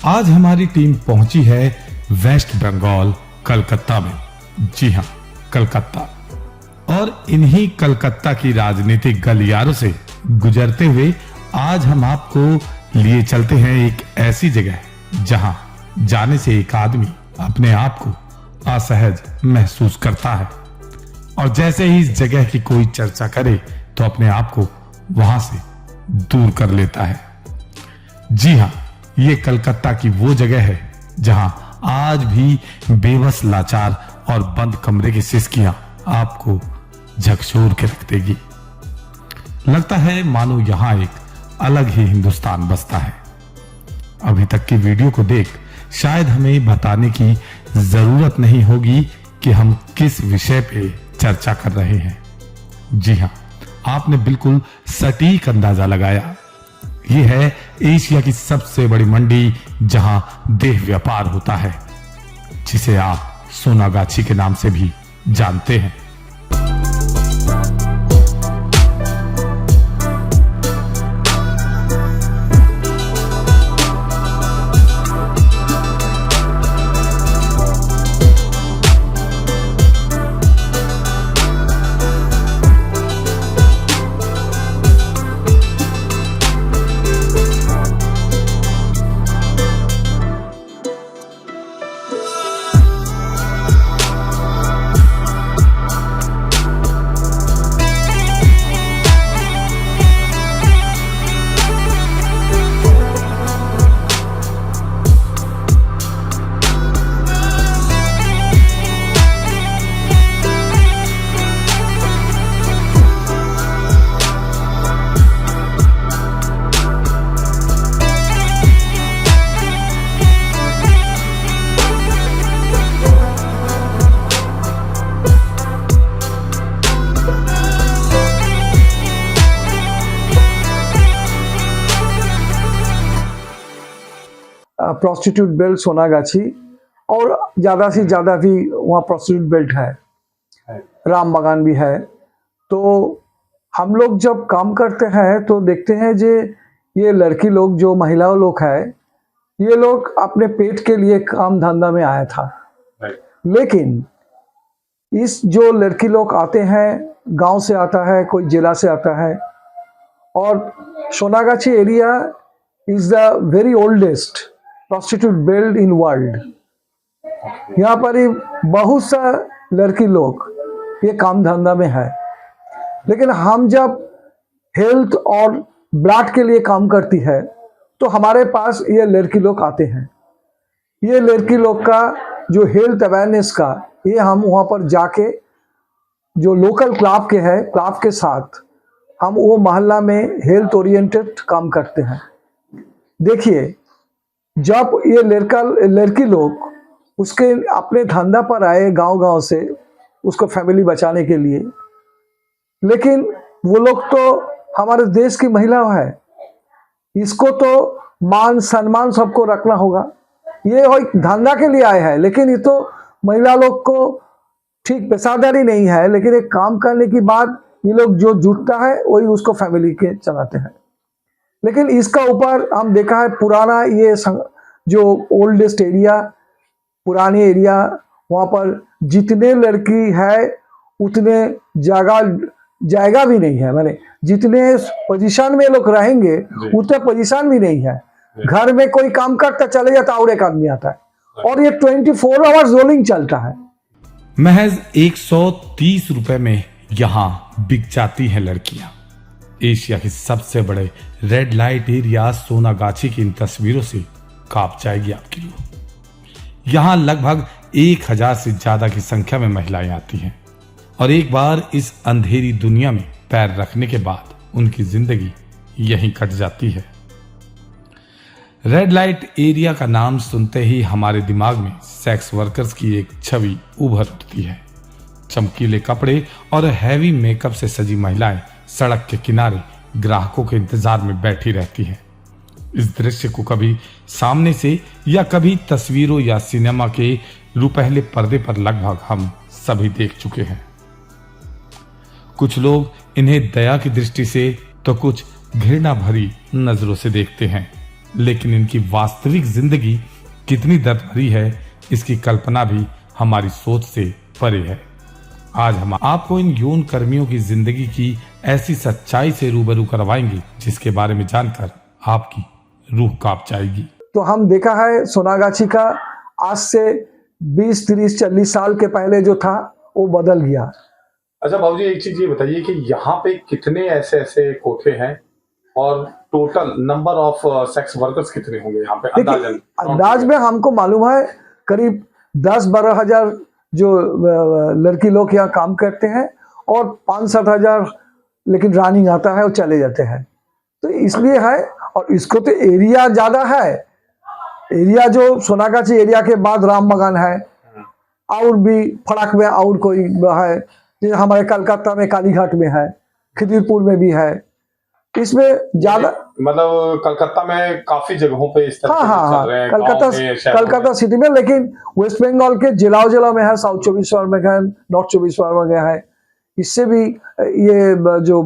आज हमारी टीम पहुंची है वेस्ट बंगाल कलकत्ता में। जी हां, कलकत्ता। और इन्हीं कलकत्ता की राजनीतिक गलियारों से गुजरते हुए आज हम आपको लिए चलते हैं एक ऐसी जगह जहां जाने से एक आदमी अपने आप को असहज महसूस करता है और जैसे ही इस जगह की कोई चर्चा करे तो अपने आप को वहां से दूर कर लेता है। जी हां, ये कलकत्ता की वो जगह है जहां आज भी बेबस, लाचार और बंद कमरे की सिसकियां आपको झकझोर के रख देगी। लगता है मानो यहां एक अलग ही हिंदुस्तान बसता है। अभी तक की वीडियो को देख शायद हमें बताने की जरूरत नहीं होगी कि हम किस विषय पे चर्चा कर रहे हैं। जी हां, आपने बिल्कुल सटीक अंदाजा लगाया। यह है एशिया की सबसे बड़ी मंडी जहां देह व्यापार होता है, जिसे आप सोनागाछी के नाम से भी जानते हैं। प्रोस्टिट्यूट बेल्ट सोनागाछी और ज़्यादा से ज़्यादा भी वहाँ प्रोस्टिट्यूट बेल्ट है, राम बागान भी है। तो हम लोग जब काम करते हैं तो देखते हैं जे ये लड़की लोग, जो महिला लोग है, ये लोग अपने पेट के लिए काम धंधा में आया था। लेकिन इस जो लड़की लोग आते हैं, गांव से आता है, कोई जिला से आता है, और Sonagachi area is the very oldest prostitute belt in world. यहाँ पर ही बहुत सा लड़की लोग ये काम धंधा में है। लेकिन हम जब हेल्थ और ब्लड के लिए काम करती है तो हमारे पास ये लड़की लोग आते हैं। ये लड़की लोग का जो हेल्थ अवेयरनेस का, ये हम वहाँ पर जाके जो लोकल क्लब के है, क्लब के साथ हम वो मोहल्ला में हेल्थ ओरिएंटेड काम करते हैं। देखिए, जब ये लड़की लोग उसके अपने धंधा पर आए गांव से, उसको फैमिली बचाने के लिए, लेकिन वो लोग तो हमारे देश की महिला है, इसको तो मान सम्मान सबको रखना होगा। ये एक धंधा के लिए आए हैं, लेकिन ये तो महिला लोग को ठीक पेशादारी नहीं है, लेकिन एक काम करने के बाद ये लोग जो जुटता है वही उसको फैमिली के चलाते हैं। लेकिन इसका ऊपर हम देखा है पुराना ये जो ओल्डेस्ट एरिया, पुराने एरिया, वहाँ पर जितने लड़की है उतने जायगा भी नहीं है, माने जितने पोजीशन में लोग रहेंगे उतने पोजीशन भी नहीं है। घर में कोई काम करता चले जाता और एक आदमी आता है, और ये 24 आवर्स रोलिंग चलता है। महज 130 रुपए में यहाँ बिक जाती हैं लड़कियां। एशिया के सबसे बड़े रेड लाइट एरिया सोनागाछी की इन तस्वीरों से कांप जाएगी आपकी रूह। यहां लगभग 1000 से ज्यादा की संख्या में महिलाएं आती हैं और एक बार इस अंधेरी दुनिया में पैर रखने के बाद उनकी जिंदगी यहीं कट जाती है। रेड लाइट एरिया का नाम सुनते ही हमारे दिमाग में सेक्स वर्कर्स की एक छवि उभर उठती है। चमकीले कपड़े और हैवी मेकअप से सजी महिलाएं सड़क के किनारे ग्राहकों के इंतजार में बैठी रहती हैं। इस दृश्य को कभी सामने से या कभी तस्वीरों या सिनेमा के रुपहले पर्दे पर लगभग हम सभी देख चुके हैं। कुछ लोग इन्हें दया की दृष्टि से तो कुछ घृणा भरी नजरों से देखते हैं। लेकिन इनकी वास्तविक जिंदगी कितनी दर्द भरी है, इसकी कल्पना भी हमारी सोच से परे है। आज हम आपको इन यौन कर्मियों की जिंदगी की ऐसी सच्चाई से रूबरू करवाएंगे जिसके बारे में जानकर आपकी रूह कांप जाएगी। तो हम देखा है सोनागाछी का आज से 20, 30, 40 साल के पहले जो था वो बदल गया। अच्छा बाबूजी, एक चीज ये बताइए कि यहाँ पे कितने ऐसे ऐसे कोठे हैं और total number of sex workers कितने होंगे यहाँ पे अंदाजन? अंदाज में हमको मालूम है करीब 10-12 हजार जो लड़की लोग यहाँ काम करते हैं और 5-7 हजार लेकिन रनिंग आता है और चले जाते हैं। तो इसलिए है, और इसको तो एरिया ज्यादा है। एरिया जो सोनागाछी एरिया के बाद राम बागान है, और भी फड़क में और कोई है, जैसे हमारे कलकत्ता में कालीघाट में है, खिदिरपुर में भी है। इसमें ज्यादा मतलब कलकत्ता में काफी जगहों पे इस तरह हाँ चल रहे हैं, कलकत्ता सिटी में, लेकिन वेस्ट बंगाल के जिला में है, साउथ 24 परगना में है, नॉर्थ 24 परगना में है। इससे भी ये जो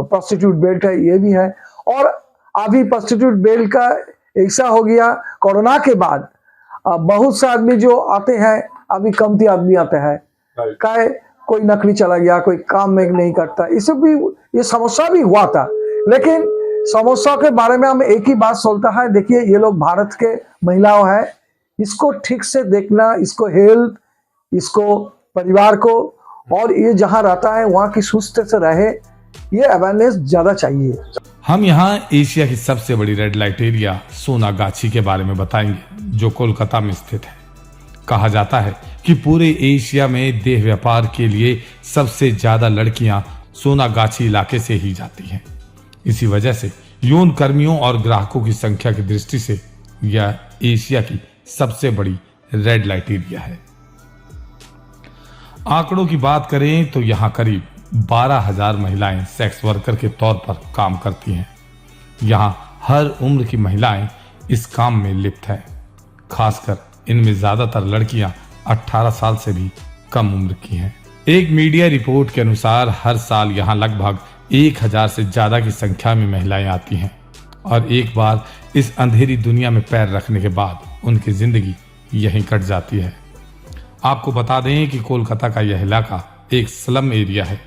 प्रोस्टिट्यूट बेल्ट है ये भी है। और अभी प्रोस्टिट्यूट बेल्ट का ऐसा हो गया कोरोना के बाद, बहुत से आदमी जो आते हैं, अभी कमती आदमी आते हैं, काहे कोई नकली चला गया, कोई काम में नहीं करता, इससे भी ये समस्या भी हुआ था। लेकिन समस्या के बारे में हम एक ही बात सोचता है, देखिए ये लोग भारत के महिलाओं हैं, इसको ठीक से देखना, इसको हेल्थ, इसको परिवार को, और ये जहाँ रहता है वहाँ की सुस्त से रहे, ये अवेयरनेस ज्यादा चाहिए। हम यहाँ एशिया की सबसे बड़ी रेड लाइट एरिया सोनागाछी के बारे में बताएंगे, जो कोलकाता में स्थित है। कहा जाता है कि पूरे एशिया में देह व्यापार के लिए सबसे ज्यादा लड़कियां सोनागाछी इलाके से ही जाती हैं। इसी वजह से यौन कर्मियों और ग्राहकों की संख्या की दृष्टि से यह एशिया की सबसे बड़ी रेड लाइट एरिया है। आंकड़ों की बात करें तो यहाँ करीब 12,000 महिलाएं सेक्स वर्कर के तौर पर काम करती हैं। यहाँ हर उम्र की महिलाएं इस काम में लिप्त हैं। खासकर इनमें ज्यादातर लड़कियां 18 साल से भी कम उम्र की हैं। एक मीडिया रिपोर्ट के अनुसार हर साल यहाँ लगभग 1000 से ज्यादा की संख्या में महिलाएं आती हैं और एक बार इस अंधेरी दुनिया में पैर रखने के बाद उनकी जिंदगी यहीं कट जाती है। आपको बता दें कि कोलकाता का यह इलाका एक स्लम एरिया है।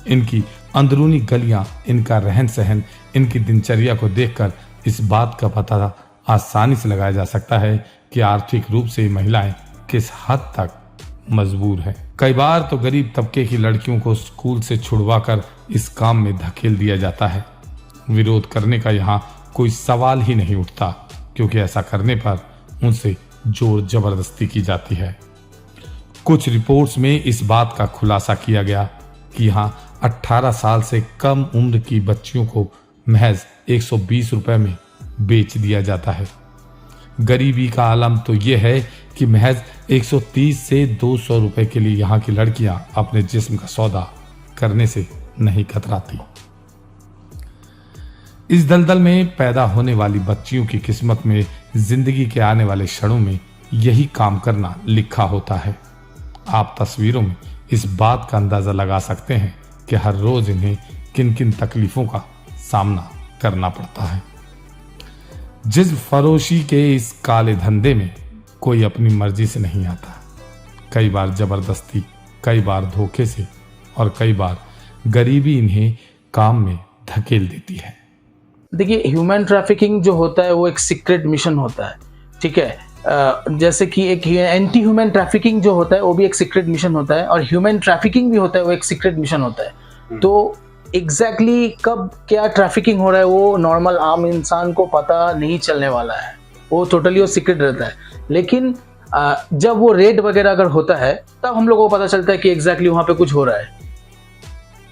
इनकी अंदरूनी गलियां, इनका रहन सहन, इनकी दिनचर्या को देखकर इस बात का पता आसानी से लगाया जा सकता है कि आर्थिक रूप से महिलाएं किस हद तक मजबूर हैं। कई बार तो गरीब तबके की लड़कियों को स्कूल से छुड़वाकर इस काम में धकेल दिया जाता है। विरोध करने का यहाँ कोई सवाल ही नहीं उठता, क्योंकि ऐसा करने पर उनसे जोर जबरदस्ती की जाती है। कुछ रिपोर्ट्स में इस बात का खुलासा किया गया कि यहाँ 18 साल से कम उम्र की बच्चियों को महज 120 रुपए में बेच दिया जाता है। गरीबी का आलम तो यह है कि महज 130 से 200 रुपए के लिए यहाँ की लड़कियां अपने जिस्म का सौदा करने से नहीं कतराती। इस दलदल में पैदा होने वाली बच्चियों की किस्मत में जिंदगी के आने वाले क्षणों में यही काम करना लिखा होता है। आप तस्वीरों में इस बात का अंदाजा लगा सकते हैं कि हर रोज इन्हें किन किन तकलीफों का सामना करना पड़ता है। जिस्म फरोशी के इस काले धंधे में कोई अपनी मर्जी से नहीं आता। कई बार जबरदस्ती, कई बार धोखे से और कई बार गरीबी इन्हें काम में धकेल देती है। देखिए, ह्यूमन ट्रैफिकिंग जो होता है वो एक सीक्रेट मिशन होता है, ठीक है। जैसे कि एक एंटी ह्यूमन ट्रैफिकिंग जो होता है वो भी एक सीक्रेट मिशन होता है, और ह्यूमन ट्रैफिकिंग भी होता है वो एक सीक्रेट मिशन होता है। तो एग्जैक्टली कब क्या ट्रैफिकिंग हो रहा है वो नॉर्मल आम इंसान को पता नहीं चलने वाला है, वो टोटली वो सीक्रेट रहता है। लेकिन जब वो रेड वगैरह अगर होता है तब हम लोगों को पता चलता है कि एग्जैक्टली वहाँ पे कुछ हो रहा है,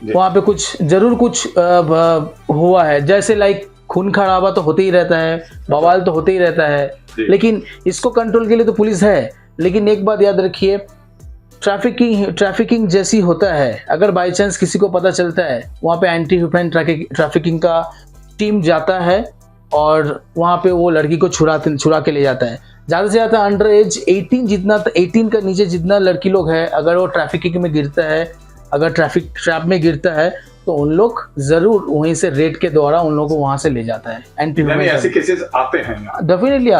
वहाँ पे कुछ जरूर कुछ हुआ है। जैसे लाइक खून खराबा तो होते ही रहता है, बवाल तो होते ही रहता है, लेकिन इसको कंट्रोल के लिए तो पुलिस है। लेकिन एक बात याद रखिए, ट्रैफिकिंग जैसी होता है, अगर बाई चांस किसी को पता चलता है, वहाँ पे एंटी ह्यूमन ट्रैफिकिंग का टीम जाता है और वहाँ पे वो लड़की को छुड़ा के ले जाता है। ज़्यादा से ज़्यादा अंडर एज 18 का नीचे जितना लड़की लोग है, अगर वो ट्रैफिकिंग में गिरता है, अगर ट्रैफिक ट्रैप में गिरता है, तो उन लोग जरूर वहीं से रेट के द्वारा उन लोगों को वहां से ले जाता है। एंटी यानी ऐसे केसेस आते हैं यहाँ? डेफिनेटली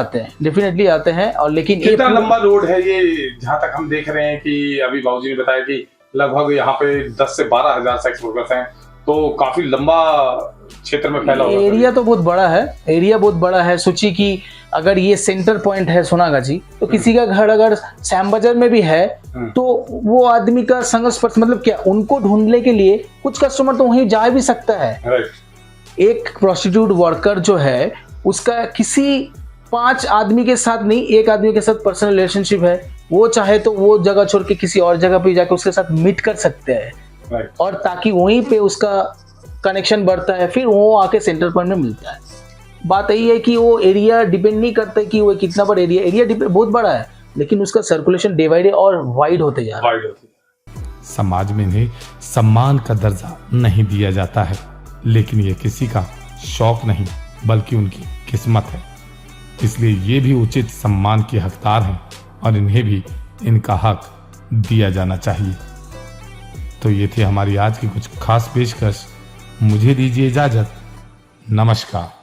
आते हैं। और लेकिन कितना लंबा रोड है ये? जहाँ तक हम देख रहे हैं कि अभी बाबूजी ने बताया कि लगभग यहाँ पे 10 से 12 हजार सेक्स वर्कर्स हैं, तो काफी लंबा क्षेत्र में फैला हुआ है। एरिया तो बहुत बड़ा है। सोचिए कि अगर ये सेंटर पॉइंट है सोनागाछी, तो किसी का घर अगर श्याम बाजार में भी है तो वो आदमी का संघर्ष मतलब क्या, उनको ढूंढने के लिए कुछ कस्टमर तो वहीं जा भी सकता है। राइट। एक प्रोस्टिट्यूट वर्कर जो है उसका किसी 5 आदमी के साथ नहीं, एक आदमी के साथ पर्सनल रिलेशनशिप है। वो चाहे तो वो जगह छोड़ के किसी और जगह पे जाके उसके साथ मीट कर सकते हैं। राइट। और ताकि वहीं पे उसका कनेक्शन बढ़ता है, फिर वो आके सेंटर पॉइंट में मिलता है। बात यही है कि वो एरिया डिपेंड नहीं करता कि वो कितना बड़ा एरिया बहुत बड़ा है, लेकिन उसका सर्कुलेशन डे बाई डे और वाइड होते जा रहा है। समाज में इन्हें सम्मान का दर्जा नहीं दिया जाता है, लेकिन ये किसी का शौक नहीं बल्कि उनकी किस्मत है। इसलिए ये भी उचित सम्मान के हकदार हैं और इन्हें भी इनका हक दिया जाना चाहिए। तो ये थी हमारी आज की कुछ खास पेशकश। मुझे दीजिए इजाजत। नमस्कार।